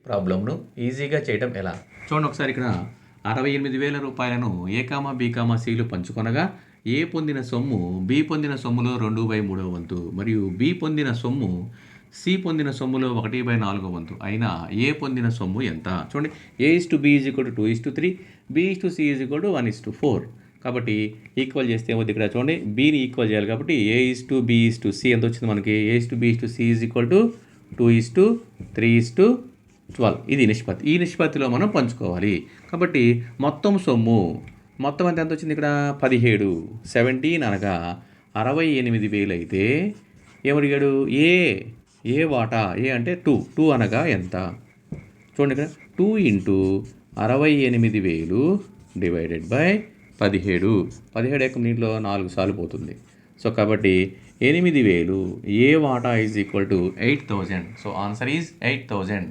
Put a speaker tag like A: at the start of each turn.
A: ప్రాబ్లంను ఈజీగా చేయడం ఎలా? చూడండి ఒకసారి ఇక్కడ 68,000 రూపాయలను ఏ కామా బి కామా సిలు పంచుకొనగా ఏ పొందిన సొమ్ము బి పొందిన సొమ్ములో 2/3 వంతు మరియు బి పొందిన సొమ్ము సి పొందిన సొమ్ములో 1/4 వంతు అయినా ఏ పొందిన సొమ్ము ఎంత? చూడండి A/B = 2:3, B/C = 1:4. కాబట్టి ఈక్వల్ చేస్తే ఏమవుతుంది ఇక్కడ చూడండి బిని ఈక్వల్ చేయాలి కాబట్టి A/B/C ఎంత వచ్చింది మనకి A/B/C = 2:3:12. ఇది నిష్పత్తి. ఈ నిష్పత్తిలో మనం పంచుకోవాలి. కాబట్టి మొత్తం సొమ్ము మొత్తం అంత ఎంత వచ్చింది ఇక్కడ 17 అనగా 68,000 అయితే ఏమడిగాడు ఏ వాటా ఏ అంటే 2 అనగా ఎంత? చూడండి ఇక్కడ 2 × 68,000 డివైడెడ్ బై 17 యొక్క దీంట్లో 4 సార్లు పోతుంది. సో కాబట్టి 8,000 ఏ వాటా is equal to 8,000. So answer is 8,000.